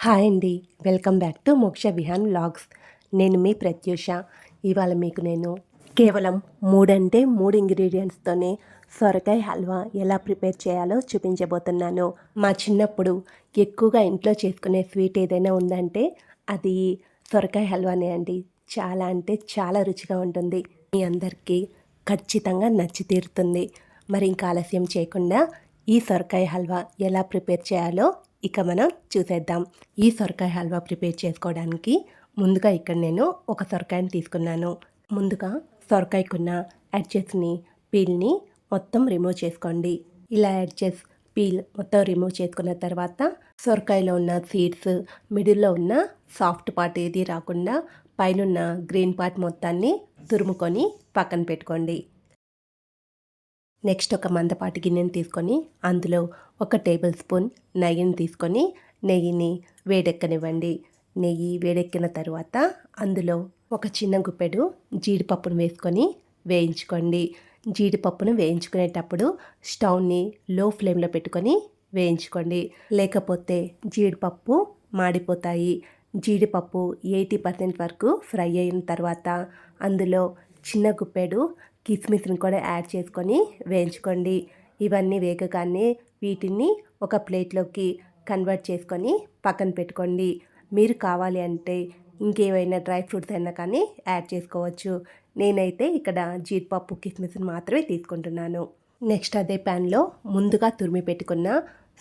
Hi అండి. Welcome back to మోక్ష Vihaan vlogs. నేను మీ ప్రత్యూష. ఇవాళ మీకు నేను కేవలం 3 ఇంగ్రీడియంట్స్తోనే సొరకాయ హల్వా ఎలా ప్రిపేర్ చేయాలో చూపించబోతున్నాను. మా చిన్నప్పుడు ఎక్కువగా ఇంట్లో చేసుకునే స్వీట్ ఏదైనా ఉందంటే అది సొరకాయ హల్వానే అండి. చాలా అంటే చాలా రుచిగా ఉంటుంది. మీ అందరికీ ఖచ్చితంగా నచ్చి తీరుతుంది. మరి ఇంకా ఆలస్యం చేయకుండా ఈ సొరకాయ హల్వా ఎలా ప్రిపేర్ చేయాలో ఇక మనం చూసేద్దాం. ఈ సొరకాయ హల్వా ప్రిపేర్ చేసుకోవడానికి ముందుగా ఇక్కడ నేను ఒక సొరకాయని తీసుకున్నాను. ముందుగా సొరకాయకున్న ఎడ్జెస్ని పీల్ని మొత్తం రిమూవ్ చేసుకోండి. ఇలా ఎడ్జెస్ పీల్ మొత్తం రిమూవ్ చేసుకున్న తర్వాత సొరకాయలో ఉన్న సీడ్స్, మిడిల్లో ఉన్న సాఫ్ట్ పార్ట్ ఏది రాకుండా పైనున్న గ్రీన్ పార్ట్ మొత్తాన్ని తురుముకొని పక్కన పెట్టుకోండి. నెక్స్ట్ ఒక మందపాటి గిన్నెని తీసుకొని అందులో 1 టేబుల్ స్పూన్ నెయ్యిని తీసుకొని నెయ్యిని వేడెక్కనివ్వండి. నెయ్యి వేడెక్కిన తర్వాత అందులో ఒక చిన్న గుప్పెడు జీడిపప్పును వేసుకొని వేయించుకోండి. జీడిపప్పును వేయించుకునేటప్పుడు స్టవ్ని లో ఫ్లేమ్లో పెట్టుకొని వేయించుకోండి, లేకపోతే జీడిపప్పు మాడిపోతాయి. జీడిపప్పు 80% వరకు ఫ్రై అయిన తర్వాత అందులో చిన్న గుప్పెడు కిస్మిస్ని కూడా యాడ్ చేసుకొని వేయించుకోండి. ఇవన్నీ వేగగానే వీటిని ఒక ప్లేట్లోకి కన్వర్ట్ చేసుకొని పక్కన పెట్టుకోండి. మీరు కావాలి అంటే ఇంకేమైనా డ్రై ఫ్రూట్స్ అయినా కానీ యాడ్ చేసుకోవచ్చు. నేనైతే ఇక్కడ జీడిపప్పు కిస్మిస్ని మాత్రమే తీసుకుంటున్నాను. నెక్స్ట్ అదే ప్యాన్లో ముందుగా తురిమి పెట్టుకున్న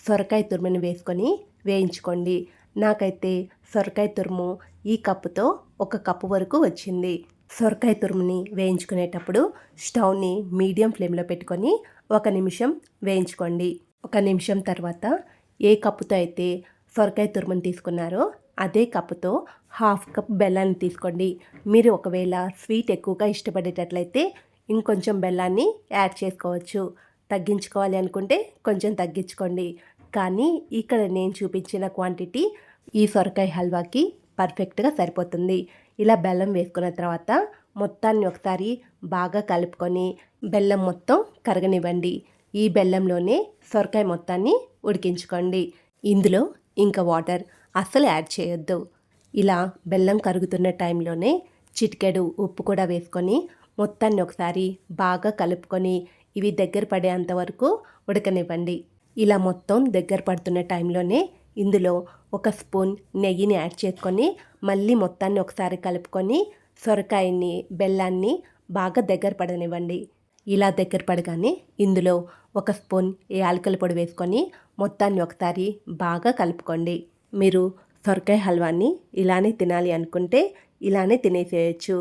సొరకాయ తురుముని వేసుకొని వేయించుకోండి. నాకైతే సొరకాయ తురుము ఈ కప్పుతో 1 కప్పు వరకు వచ్చింది. సొరకాయ తురుముని వేయించుకునేటప్పుడు స్టవ్ని మీడియం ఫ్లేమ్లో పెట్టుకొని 1 నిమిషం వేయించుకోండి. 1 నిమిషం తర్వాత ఏ కప్పుతో అయితే సొరకాయ తురుముని తీసుకున్నారో అదే కప్పుతో 1/2 కప్ బెల్లాన్ని తీసుకోండి. మీరు ఒకవేళ స్వీట్ ఎక్కువగా ఇష్టపడేటట్లయితే ఇంకొంచెం బెల్లాన్ని యాడ్ చేసుకోవచ్చు. తగ్గించుకోవాలి అనుకుంటే కొంచెం తగ్గించుకోండి. కానీ ఇక్కడ నేను చూపించిన క్వాంటిటీ ఈ సొరకాయ హల్వాకి పర్ఫెక్ట్గా సరిపోతుంది. ఇలా బెల్లం వేసుకున్న తర్వాత మొత్తాన్ని ఒకసారి బాగా కలుపుకొని బెల్లం మొత్తం కరగనివ్వండి. ఈ బెల్లంలోనే సొరకాయ మొత్తాన్ని ఉడికించుకోండి. ఇందులో ఇంకా వాటర్ అస్సలు యాడ్ చేయొద్దు. ఇలా బెల్లం కరుగుతున్న టైంలోనే చిటికెడు ఉప్పు కూడా వేసుకొని మొత్తాన్ని ఒకసారి బాగా కలుపుకొని ఇవి దగ్గర పడేంత వరకు ఉడకనివ్వండి. ఇలా మొత్తం దగ్గర పడుతున్న టైంలోనే ఇందులో 1 స్పూన్ నెయ్యిని యాడ్ చేసుకొని మళ్ళీ మొత్తాన్ని ఒకసారి కలుపుకొని సొరకాయని బెల్లాన్ని బాగా దగ్గర పడనివ్వండి. ఇలా దగ్గర పడగానే ఇందులో 1 స్పూన్ యాలకుల పొడి వేసుకొని మొత్తాన్ని ఒకసారి బాగా కలుపుకోండి. మీరు సొరకాయ హల్వాని ఇలానే తినాలి అనుకుంటే ఇలానే తినేసేయచ్చు.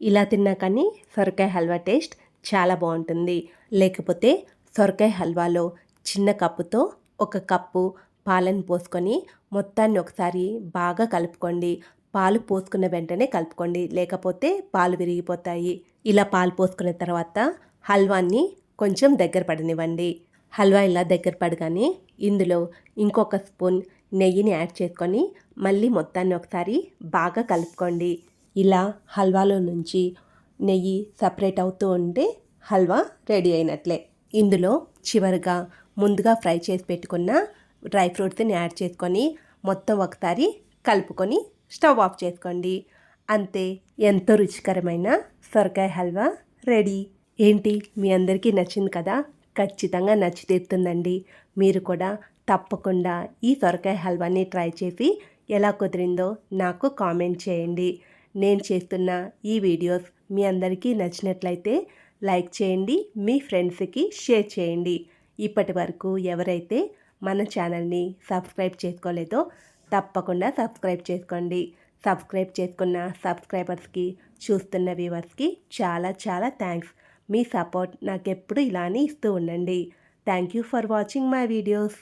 ఇలా తిన్నా కానీ సొరకాయ హల్వా టేస్ట్ చాలా బాగుంటుంది. లేకపోతే సొరకాయ హల్వాలో చిన్న కప్పుతో 1 కప్పు పాలను పోసుకొని మొత్తాన్ని ఒకసారి బాగా కలుపుకోండి. పాలు పోసుకున్న వెంటనే కలుపుకోండి, లేకపోతే పాలు విరిగిపోతాయి. ఇలా పాలు పోసుకున్న తర్వాత హల్వాని కొంచెం దగ్గర పడనివ్వండి. హల్వా ఇలా దగ్గర పడగానే ఇందులో ఇంకొక స్పూన్ నెయ్యిని యాడ్ చేసుకొని మళ్ళీ మొత్తాన్ని ఒకసారి బాగా కలుపుకోండి. ఇలా హల్వాలో నుంచి నెయ్యి సపరేట్ అవుతూ ఉంటే హల్వా రెడీ అయినట్లే. ఇందులో చివరిగా ముందుగా ఫ్రై చేసి పెట్టుకున్న డ్రై ఫ్రూట్స్ని యాడ్ చేసుకొని మొత్తం ఒకసారి కలుపుకొని స్టవ్ ఆఫ్ చేసుకోండి. అంతే, ఎంతో రుచికరమైన సొరకాయ హల్వా రెడీ. ఏంటి, మీ అందరికీ నచ్చింది కదా? ఖచ్చితంగా నచ్చి తీరుతుందండి. మీరు కూడా తప్పకుండా ఈ సొరకాయ హల్వాని ట్రై చేసి ఎలా కుదిరిందో నాకు కామెంట్ చేయండి. నేను చేస్తున్న ఈ వీడియోస్ మీ అందరికీ నచ్చినట్లయితే లైక్ చేయండి, మీ ఫ్రెండ్స్కి షేర్ చేయండి. ఇప్పటి వరకు ఎవరైతే మన ఛానల్ని సబ్స్క్రైబ్ చేసుకోలేదో తప్పకుండా సబ్స్క్రైబ్ చేసుకోండి. సబ్స్క్రైబ్ చేసుకున్న సబ్స్క్రైబర్స్కి, చూస్తున్న వ్యూవర్స్కి చాలా చాలా థ్యాంక్స్. మీ సపోర్ట్ నాకెప్పుడు ఇలానే ఇస్తూ ఉండండి. Thank you for watching my videos.